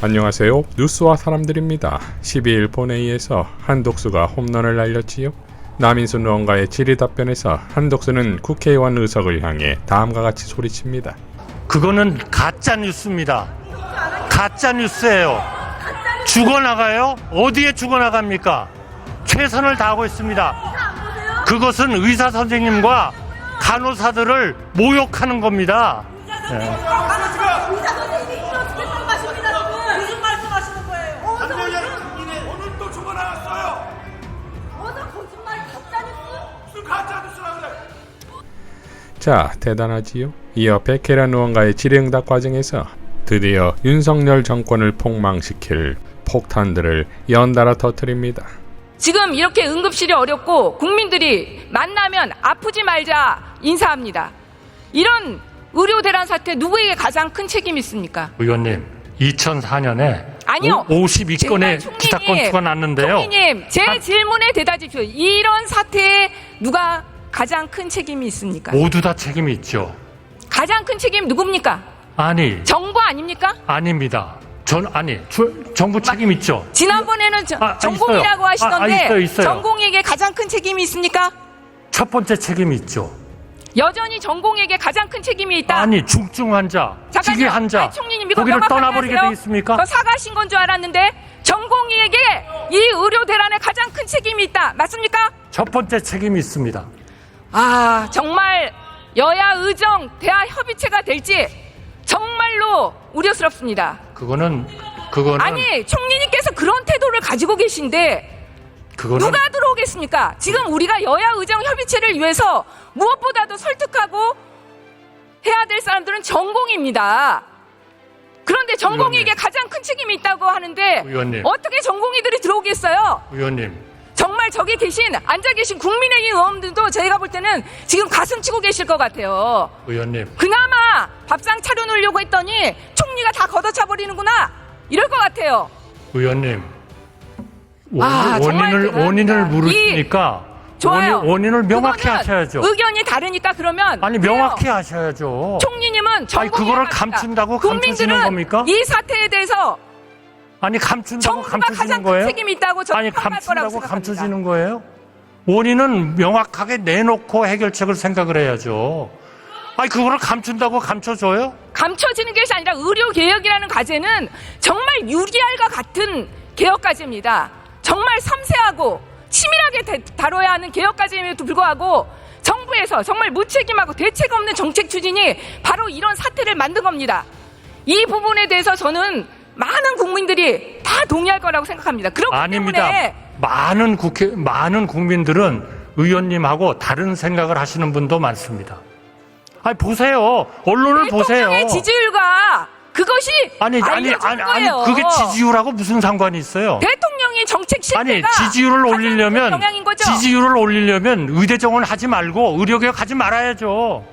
안녕하세요. 뉴스와 사람들입니다. 12일 본회의에서 한독수가 홈런을 날렸지요. 남인순 의원과의 질의 답변에서 한독수는 국회의원 의석을 향해 다음과 같이 소리칩니다. 그거는 가짜 뉴스입니다. 가짜 뉴스예요. 죽어나가요? 어디에 죽어나갑니까? 최선을 다하고 있습니다. 그것은 의사 선생님과 간호사들을 모욕하는 겁니다. 네. 무슨 말씀하시는 거예요? 오늘 또 죽어나갔어요. 어서 거짓말 가짜뉴스? 무슨 가짜뉴스라 그래? 자, 대단하지요? 이어 백혜란 의원과의 질의응답 과정에서 드디어 윤석열 정권을 폭망시킬 폭탄들을 연달아 터뜨립니다. 지금 이렇게 응급실이 어렵고 국민들이 만나면 아프지 말자 인사합니다. 이런 의료 대란 사태 누구에게 가장 큰 책임이 있습니까? 의원님, 2004년에 아니요. 52건의 총리님, 기타 건수가 났는데요. 총리님, 제 질문에 대답해 주십시오. 이런 사태에 누가 가장 큰 책임이 있습니까? 모두 다 책임이 있죠. 가장 큰 책임 누굽니까? 아니, 정부 아닙니까? 아닙니다. 정부 책임 있죠. 지난번에는 전공이라고 있어요. 하시던데 있어요. 전공에게 가장 큰 책임이 있습니까? 첫 번째 책임이 있죠. 여전히 전공에게 가장 큰 책임이 있다. 아니, 중증 환자, 기계 환자, 아니, 총리님 이거 거기를 명확하게 떠나버리게 하세요. 돼 있습니까? 저 사과하신 건 줄 알았는데 전공의에게 이 의료 대란에 가장 큰 책임이 있다. 맞습니까? 첫 번째 책임이 있습니다. 아, 정말 여야 의정 대화 협의체가 될지 정말로 우려스럽습니다. 그거는 아니, 총리님께서 그런 태도를 가지고 계신데 누가 들어오겠습니까? 지금 우리가 여야 의정 협의체를 위해서 무엇보다도 설득하고 해야 될 사람들은 전공입니다. 그런데 전공에게 가장 큰 책임이 있다고 하는데 의원님. 어떻게 전공의들이 들어오겠어요? 의원님, 정말 저기 앉아 계신 국민의힘 의원들도 저희가 볼 때는 지금 가슴 치고 계실 것 같아요. 의원님, 그나마 밥상 차려놓으려고 했더니 총리가 다 걷어차 버리는구나 이럴 것 같아요. 의원님, 정말 대단합니다. 원인을 물으시니까 좋아요. 원인을 명확히 그거는 하셔야죠. 의견이 다르니까 그러면 아니, 그래요. 명확히 하셔야죠. 총리님은 아니, 그거를 감춘다고 감추시는 겁니까? 이 사태에 대해서 아니, 감춘다고 정부가 감추시는 가장 거예요? 큰 책임이 있다고 저는 아니, 평가할 거라고 감춘다고 생각합니다. 감추시는 거예요? 원인은 명확하게 내놓고 해결책을 생각을 해야죠. 아니, 그거를 감춘다고 감춰줘요? 감춰지는 것이 아니라 의료개혁이라는 과제는 정말 유리알과 같은 개혁과제입니다. 정말 섬세하고 치밀하게 다뤄야 하는 개혁과제임에도 불구하고 정부에서 정말 무책임하고 대책 없는 정책 추진이 바로 이런 사태를 만든 겁니다. 이 부분에 대해서 저는 많은 국민들이 다 동의할 거라고 생각합니다. 그렇기 아닙니다. 때문에 많은 국민들은 의원님하고 다른 생각을 하시는 분도 많습니다. 아니, 보세요. 언론을 보세요. 대통령의 지지율과 그것이 아니, 거예요. 그게 지지율하고 무슨 상관이 있어요? 대통령이 정책 실패가 아니, 지지율을 가장 올리려면 큰 영향인 거죠. 의대 정원 하지 말고 의료개혁 하지 말아야죠.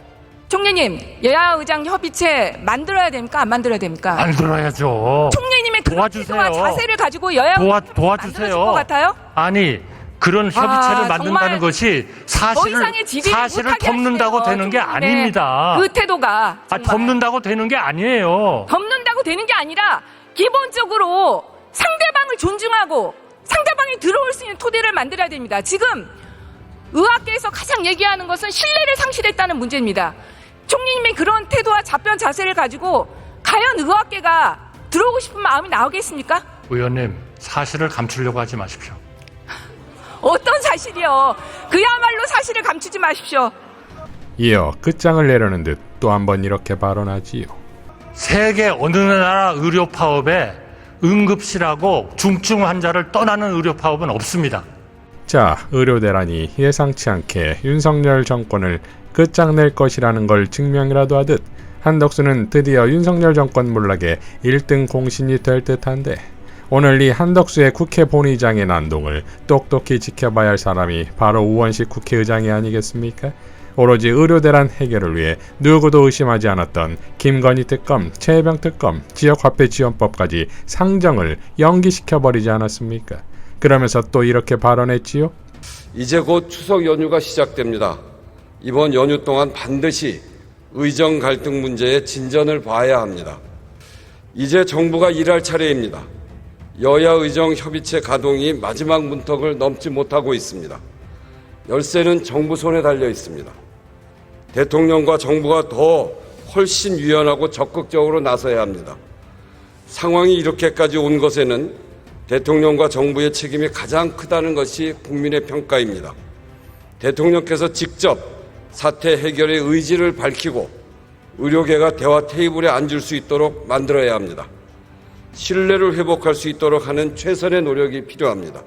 총리님, 여야 의장 협의체 만들어야 됩니까? 안 만들어야 됩니까? 만들어야죠. 총리님의 그런 도와주세요. 태도와 자세를 가지고 여야 도와주세요. 만들어질 것 같아요? 아니, 그런 협의체를 만든다는 것이 더 이상의 지지를 사실을 못하게 덮는다고 하시네요, 되는 게 총리님의 아닙니다. 그 태도가 정말. 덮는다고 되는 게 아니에요. 덮는다고 되는 게 아니라 기본적으로 상대방을 존중하고 상대방이 들어올 수 있는 토대를 만들어야 됩니다. 지금 의학계에서 가장 얘기하는 것은 신뢰를 상실했다는 문제입니다. 총리님의 그런 태도와 답변 자세를 가지고 과연 의학계가 들어오고 싶은 마음이 나오겠습니까? 의원님, 사실을 감추려고 하지 마십시오. 어떤 사실이요? 그야말로 사실을 감추지 마십시오. 이어 끝장을 내려는 듯 또 한 번 이렇게 발언하지요. 세계 어느 나라 의료 파업에 응급실하고 중증 환자를 떠나는 의료 파업은 없습니다. 자, 의료 대란이 예상치 않게 윤석열 정권을 끝장낼 것이라는 걸 증명이라도 하듯 한덕수는 드디어 윤석열 정권 몰락의 1등 공신이 될 듯한데 오늘 이 한덕수의 국회 본의장의 난동을 똑똑히 지켜봐야 할 사람이 바로 우원식 국회의장이 아니겠습니까? 오로지 의료 대란 해결을 위해 누구도 의심하지 않았던 김건희 특검, 최혜병 특검, 지역화폐 지원법까지 상정을 연기시켜버리지 않았습니까? 그러면서 또 이렇게 발언했지요. 이제 곧 추석 연휴가 시작됩니다. 이번 연휴 동안 반드시 의정 갈등 문제에 진전을 봐야 합니다. 이제 정부가 일할 차례입니다. 여야 의정 협의체 가동이 마지막 문턱을 넘지 못하고 있습니다. 열쇠는 정부 손에 달려 있습니다. 대통령과 정부가 더 훨씬 유연하고 적극적으로 나서야 합니다. 상황이 이렇게까지 온 것에는 대통령과 정부의 책임이 가장 크다는 것이 국민의 평가입니다. 대통령께서 직접 사태 해결의 의지를 밝히고 의료계가 대화 테이블에 앉을 수 있도록 만들어야 합니다. 신뢰를 회복할 수 있도록 하는 최선의 노력이 필요합니다.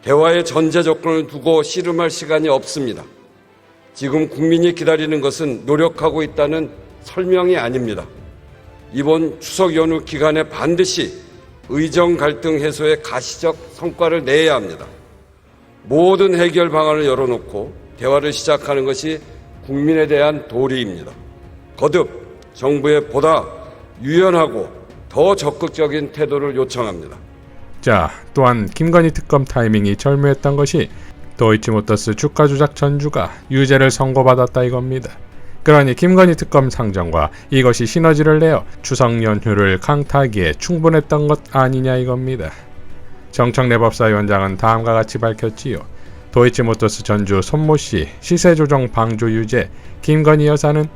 대화의 전제 조건을 두고 씨름할 시간이 없습니다. 지금 국민이 기다리는 것은 노력하고 있다는 설명이 아닙니다. 이번 추석 연휴 기간에 반드시 의정 갈등 해소에 가시적 성과를 내야 합니다. 모든 해결 방안을 열어놓고 대화를 시작하는 것이 국민에 대한 도리입니다. 거듭 정부에 보다 유연하고 더 적극적인 태도를 요청합니다. 자, 또한 김건희 특검 타이밍이 절묘했던 것이 도이치모터스 주가 조작 전주가 유죄를 선고받았다 이겁니다. 그러니 김건희 특검 상정과 이것이 시너지를 내어 추석 연휴를 강타하기에 충분했던 것 아니냐 이겁니다. 정청래 법사위원장은 다음과 같이 밝혔지요. 도이치모터스 전주 손모씨 시세조정 방조 유죄, 김건희 여사는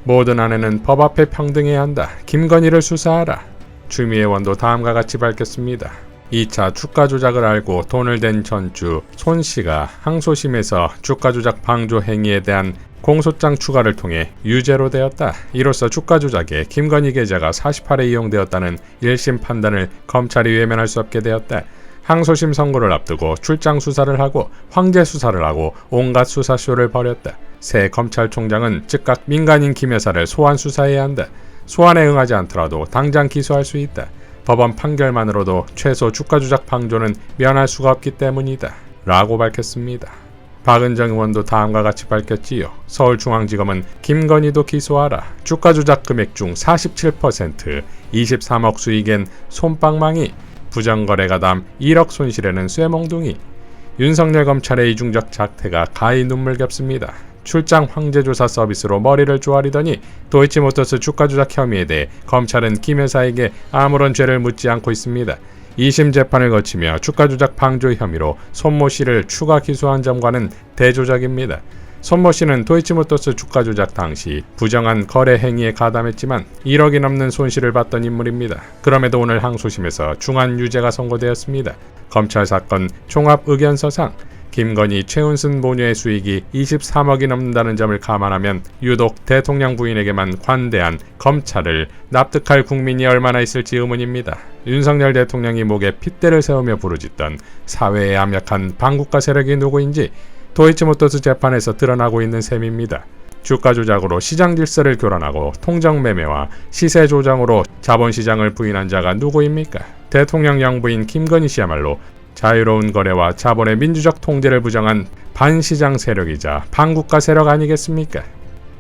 모든 아내는 법 앞에 평등해야 한다. 김건희를 수사하라. 추미애 의원도 다음과 같이 밝혔습니다. 2차 주가 조작을 알고 돈을 댄 전주 손씨가 항소심에서 주가 조작 방조 행위에 대한 공소장 추가를 통해 유죄로 되었다. 이로써 주가 조작에 김건희 계좌가 48회 이용되었다는 1심 판단을 검찰이 외면할 수 없게 되었다. 항소심 선고를 앞두고 출장 수사를 하고 황제 수사를 하고 온갖 수사쇼를 벌였다. 새 검찰총장은 즉각 민간인 김 여사를 소환 수사해야 한다. 소환에 응하지 않더라도 당장 기소할 수 있다. 법원 판결만으로도 최소 주가 조작 방조는 면할 수가 없기 때문이다. 라고 밝혔습니다. 박은정 의원도 다음과 같이 밝혔지요. 서울중앙지검은 김건희도 기소하라. 주가 조작 금액 중 47%, 23억 수익엔 솜방망이, 부정거래 가담 1억 손실에는 쇠몽둥이. 윤석열 검찰의 이중적 작태가 가히 눈물겹습니다. 출장 황제조사 서비스로 머리를 조아리더니 도이치모터스 주가 조작 혐의에 대해 검찰은 김 여사에게 아무런 죄를 묻지 않고 있습니다. 2심 재판을 거치며 주가 조작 방조 혐의로 손모 씨를 추가 기소한 점과는 대조적입니다. 손모 씨는 도이치모터스 주가 조작 당시 부정한 거래 행위에 가담했지만 1억이 넘는 손실을 봤던 인물입니다. 그럼에도 오늘 항소심에서 중한 유죄가 선고되었습니다. 검찰 사건 종합 의견서상 김건희, 최은순 모녀의 수익이 23억이 넘는다는 점을 감안하면 유독 대통령 부인에게만 관대한 검찰을 납득할 국민이 얼마나 있을지 의문입니다. 윤석열 대통령이 목에 핏대를 세우며 부르짖던 사회에 암약한 반국가 세력이 누구인지 도이치모터스 재판에서 드러나고 있는 셈입니다. 주가 조작으로 시장 질서를 교란하고 통정 매매와 시세 조정으로 자본시장을 부인한 자가 누구입니까? 대통령 양부인 김건희 씨야말로 자유로운 거래와 자본의 민주적 통제를 부정한 반시장 세력이자 반국가 세력 아니겠습니까?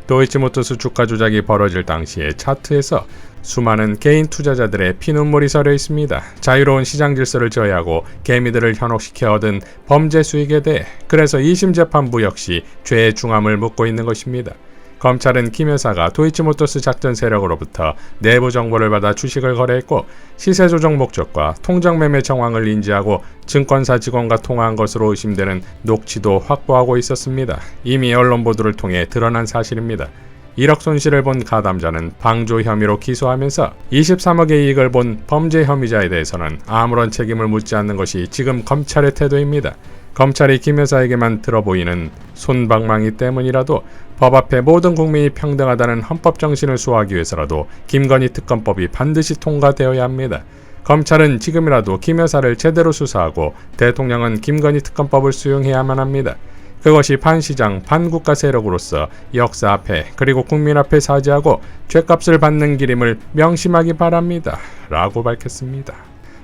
도이치모터스 주가 조작이 벌어질 당시에 차트에서 수많은 개인 투자자들의 피눈물이 서려 있습니다. 자유로운 시장 질서를 저해하고 개미들을 현혹시켜 얻은 범죄 수익에 대해 그래서 2심 재판부 역시 죄의 중함을 묻고 있는 것입니다. 검찰은 김 여사가 도이치모터스 작전 세력으로부터 내부 정보를 받아 주식을 거래했고 시세 조정 목적과 통정 매매 정황을 인지하고 증권사 직원과 통화한 것으로 의심되는 녹취도 확보하고 있었습니다. 이미 언론 보도를 통해 드러난 사실입니다. 1억 손실을 본 가담자는 방조 혐의로 기소하면서 23억의 이익을 본 범죄 혐의자에 대해서는 아무런 책임을 묻지 않는 것이 지금 검찰의 태도입니다. 검찰이 김 여사에게만 들어보이는 손방망이 때문이라도 법 앞에 모든 국민이 평등하다는 헌법 정신을 수호하기 위해서라도 김건희 특검법이 반드시 통과되어야 합니다. 검찰은 지금이라도 김 여사를 제대로 수사하고 대통령은 김건희 특검법을 수용해야만 합니다. 그것이 반시장, 반국가 세력으로서 역사 앞에 그리고 국민 앞에 사죄하고 죗값을 받는 길임을 명심하기 바랍니다. 라고 밝혔습니다.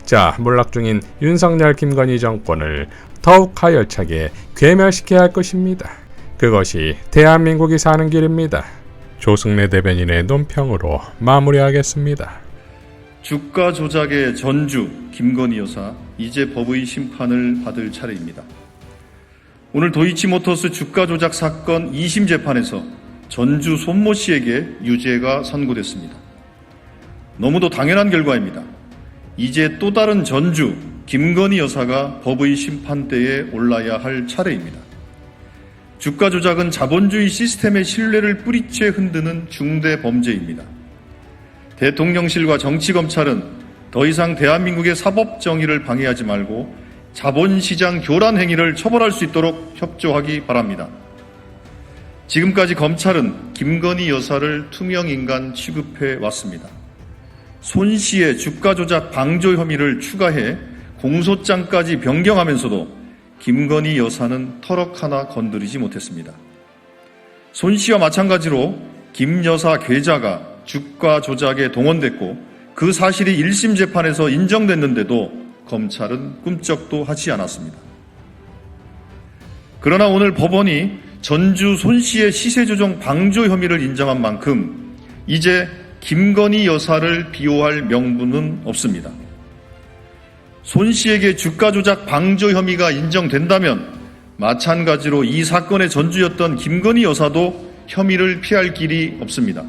자, 몰락 중인 윤석열 김건희 정권을 더욱 가열차게 괴멸시켜야 할 것입니다. 그것이 대한민국이 사는 길입니다. 조승래 대변인의 논평으로 마무리하겠습니다. 주가 조작의 전주 김건희 여사 이제 법의 심판을 받을 차례입니다. 오늘 도이치모터스 주가 조작 사건 2심 재판에서 전주 손모 씨에게 유죄가 선고됐습니다. 너무도 당연한 결과입니다. 이제 또 다른 전주 김건희 여사가 법의 심판대에 올라야 할 차례입니다. 주가 조작은 자본주의 시스템의 신뢰를 뿌리째 흔드는 중대 범죄입니다. 대통령실과 정치검찰은 더 이상 대한민국의 사법 정의를 방해하지 말고 자본시장 교란 행위를 처벌할 수 있도록 협조하기 바랍니다. 지금까지 검찰은 김건희 여사를 투명인간 취급해 왔습니다. 손 씨의 주가 조작 방조 혐의를 추가해 공소장까지 변경하면서도 김건희 여사는 터럭 하나 건드리지 못했습니다. 손 씨와 마찬가지로 김 여사 계좌가 주가 조작에 동원됐고 그 사실이 1심 재판에서 인정됐는데도 검찰은 꿈쩍도 하지 않았습니다. 그러나 오늘 법원이 전주 손 씨의 시세 조정 방조 혐의를 인정한 만큼 이제 김건희 여사를 비호할 명분은 없습니다. 손 씨에게 주가 조작 방조 혐의가 인정된다면 마찬가지로 이 사건의 전주였던 김건희 여사도 혐의를 피할 길이 없습니다.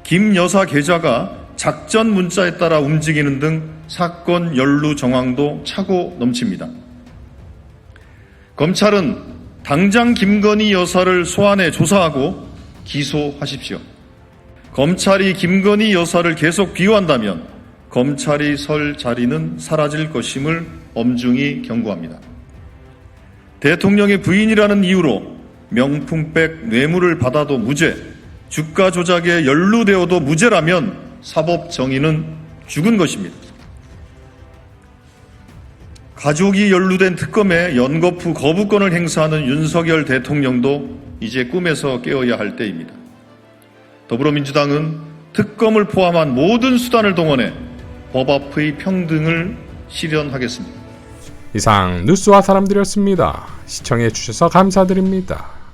김 여사 계좌가 작전 문자에 따라 움직이는 등 사건 연루 정황도 차고 넘칩니다. 검찰은 당장 김건희 여사를 소환해 조사하고 기소하십시오. 검찰이 김건희 여사를 계속 비호한다면 검찰이 설 자리는 사라질 것임을 엄중히 경고합니다. 대통령의 부인이라는 이유로 명품백 뇌물을 받아도 무죄, 주가 조작에 연루되어도 무죄라면 사법 정의는 죽은 것입니다. 가족이 연루된 특검에 연거푸 거부권을 행사하는 윤석열 대통령도 이제 꿈에서 깨어야 할 때입니다. 더불어민주당은 특검을 포함한 모든 수단을 동원해 법 앞의 평등을 실현하겠습니다. 이상 뉴스와 사람들이었습니다. 시청해 주셔서 감사드립니다.